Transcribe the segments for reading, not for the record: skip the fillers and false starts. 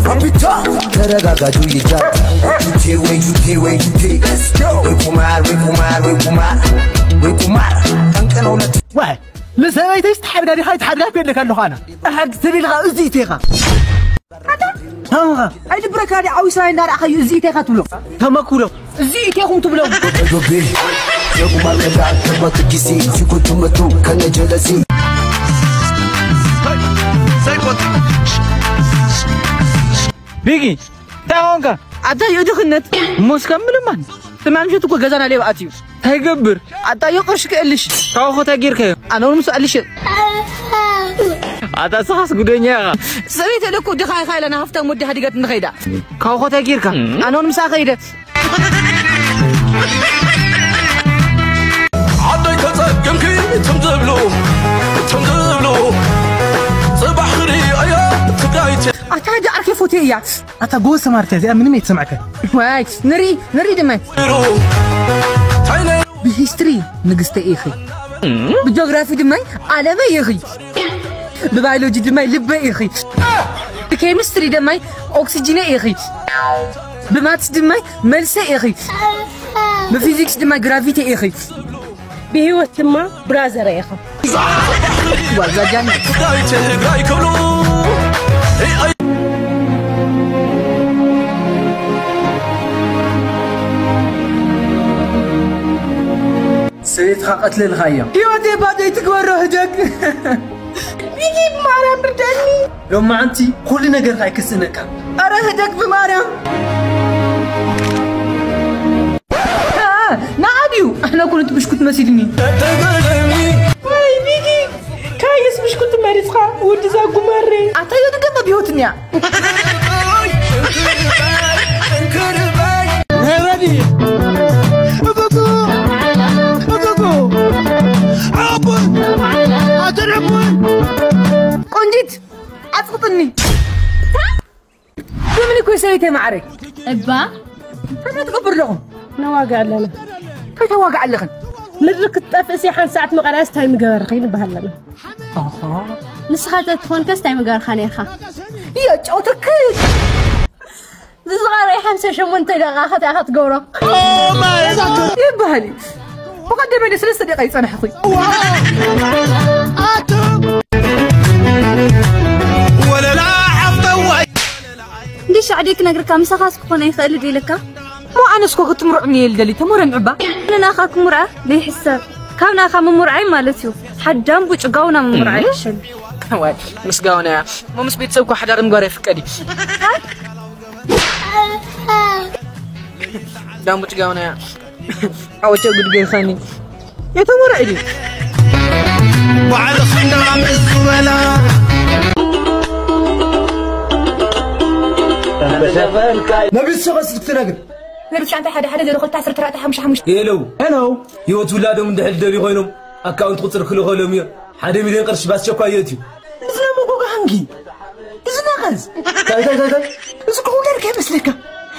Papita, teragaga do yija. Jute. Let's go. We kumar. Tankan ola. واحد لسه تستحب قاعد هاي تحدى بين لك انه انا احد سبيلها ازيتيها ها هاي بركه عاوي ساي نار اخي ازيتيها تبلو تمكلو ازيتيهم تبلو يا kumar كذا كما تجيسي في كنت متو كان جلسي بيجي تاونكا عطا يدخنت موس كمل من تمام شو تقول غزانا لي باتيو تيغبر عطا يقرش كلش كاو ختا غيرك انا ولمس قلش عطا صحص غدنيا سريت لكو دخاي خايل انا هفتا مد هديغت نخيدا كاو ختا غيرك انا ولمس خيده عطاي كتصقمكي تمزبلو صباح خري ايا تقايت أتاجي أركي فوتية أتاجو سمارتة زي من ميت سمعك واي نري دمي بالهيستوري نقصت إخي بالجغرافي دمي على ما يخي ببيولوجي دمي لبا إخي بكيمستري دمي أكسجين إخي بماتس دمي ملسة إخي بفيزيكس دمي جرافيتي إخي بهيوت دمي برازر إخي وزجاني سيد قتل الغاية يودي بعد تقول هدك يجيب مرام بردني يوم ما أنتي كل نجر هاي كسنك أرى هدك بمرام نعديو احنا كنت بشكوت مسيدني واي بيجي كايس بشكوت مريسخا ودزا قمري عطايو دقا بيوتنيا هادي قنجت أسقطني بمني كوي سويتي معرك أبا فما تقبر لهم نواقع لنا كيف واقع لغن مدرك التفسي حان ساعة مقراس تاي مقار خيل بهلنا نسخة تكون كاس تاي مقار خانيخا يا جوتك صغار حمسة شمون تلقى أخذ قورة يبهلي مقدمة لي 3 دقائق يصنع حقي ولا لا حفظوي ليش عليك نقرك مسخاس كون يخلي دي لك مو أنا سكو تمرعني يلدلي تمر معبا أنا أخاك مرعى ليه حساب كان أخا مرعى مالتيو حدام بوجقاونا مرعى شل واي مسقاونا مو مس بيتسوكو حدا رمقاري فكدي دام بوجقاونا عوجو قد قيل خاني يا تمر عيدي وعلى خندام الزبلا نبي الشخص تنقل لبس أنت حدا ديرو قلت 10 ترى حمش هلو يوت ولادهم اندحل دبي خوينهم اكاونت قصر كله خلهم يا 1 مليون قرش باس شكايتي زنا مو هانجي زنا غاز تاي اسكو لك مسلك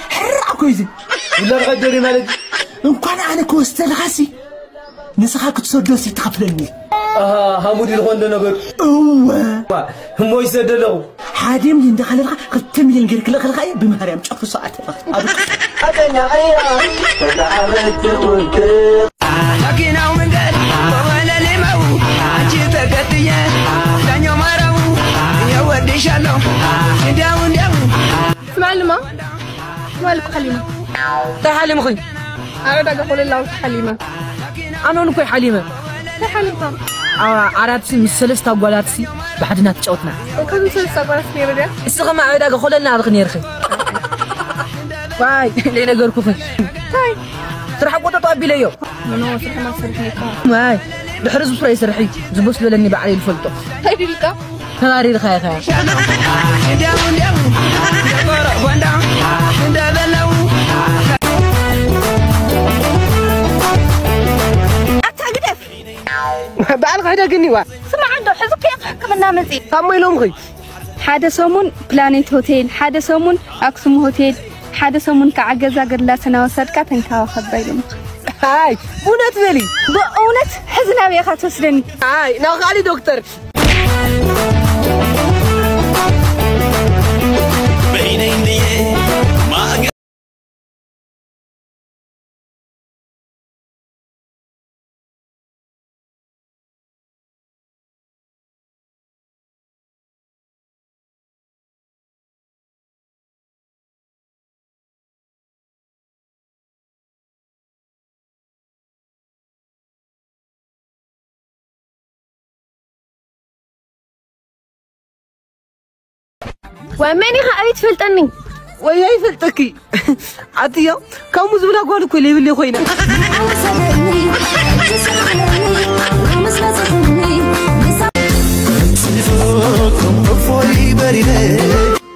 حرق كويزي ولا غدري مالك انكون انا كوستل غاسي نسخه كتصدوسي تقبلني حمودي الغون نغير اوه هم يسدلوا حادم اللي دخل لك 5 مليون غير كل خلقاي بمهريم تشوف ساعه ادنيا غير تعبت وانت لكنه من قال ولا لمو اجي تكتيه دنيا مرو يا ودي شالو داو معلمة مالك حليمة حليمة خوي أنا دا أقول الله حليمة أنا نكوي حليمة حليمة عراتي من 3 أقوالاتي بعدنا تشوتنا وكم 3 أقوالات نيرة السغمة عيدا أقول لنا هذا خنير خي باي لينا قركو في هاي ترى حقوطة طابي ليو منو صرح ما صرحني باي بحرز بصري سرحي زبوس لني بعلي الفلتو هاي بيلكا تغاري الخيا خيا بعد غدا قنيوا سمع عنده حزب كيف حكمنا مزي كم يلوم غي حدا سومون بلانيت هوتيل حدا سومون أكسوم هوتيل حدا سومون كعجزة قرلا سنة وسرقة تنكا وخبايلهم هاي ونت بلي بقونت حزنا بيا خاتو سرني هاي ناقالي دكتور وأماني خايت فلتني ويا يفلتكي عطيا كم زبلا قالوا كل اللي خوينا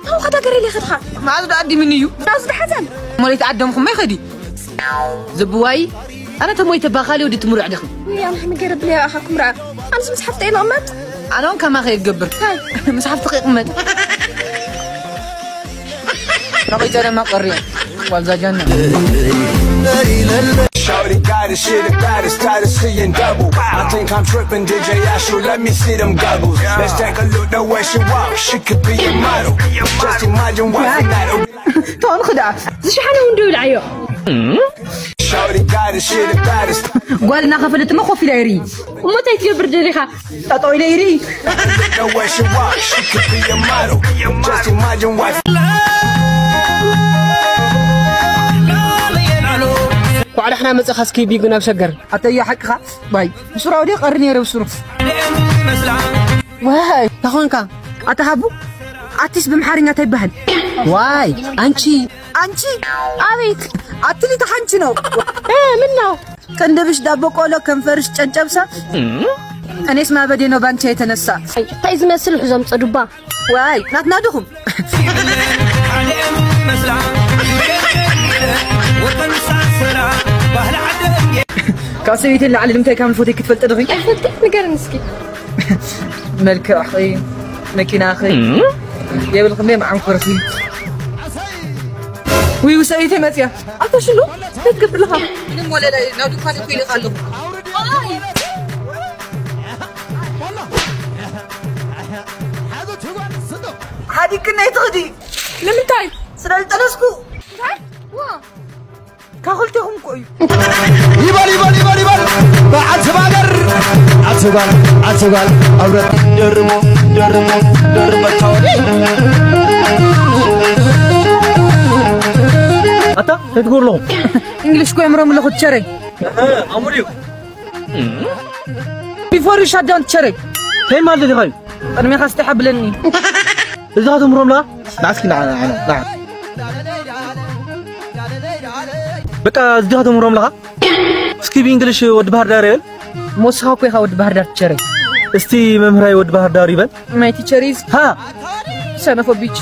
هو خدا قري لي خدها ما عاد عندي منيو ناس حسن مولي تعدمكم ما يخدي زبواي انا تموي تباخالي ودي تمر عليكم يا محمد قرب لي اخاكم راه انا مسحفت اين امات انا كما خي يقبر مسحفت دقيق مد رقيت انا ما قري والزا جنة Shorty got it, shit about it, started seeing double. I think I'm tripping, DJ Asher, let me see them goggles. Let's take a look the way she walk, she could be a model. Just imagine watching that. تون خدعة زي شحال وندول عيو Shorty got it, shit about it. قالنا خفلت ما خوفي لايري ومتى يتقبر جريخه تطوي لايري The way she walk, she could be a model. Just imagine watching. وعلى احنا متخسكي بيقنا بشجر حتى هي حقها باي بسرعة ودي قرني بسرعة واي تخونك أتحبو أتيس بمحارنا تبهن واي أنتي أبيت أتلي تحنتنو منو كان دبش دابو قولو كان فرش تنجبسا أنا اسمع بدينو بانتي يتنسى طيز مسل حزام صدبا واي نادوهم كاسيتي اللي علمتها كان فوتي كتفلت دغي فلتك نقر نسكي ملك أخي مكينة أخي يا بالخمية مع كرسي وي وسأيتي ماتيا أنت شنو؟ تقبر لها من ولا لا نادو كان يقول لي قالوا هذه كنا يتغدي لمن تاي سرال تلسكو وا كاغلتهم كوي يبال بعد سباقر عتبال أورد درمو تاولي أتا تقول لهم إنجليش كوي مرام اللي خد شري أمريو before you shut down شري فين ما الذي غايب أنا ما خاص تحب لني إذا هذا مرام لا نعسك نعم بقى إذا هذا مرام لا سكيب إنجليش ود بحر داريل موسى كوي خود بحر دار شري استي ممهراي ود بحر دار يبان ما تيشريز ها سنة بيتش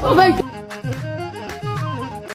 Oh my God.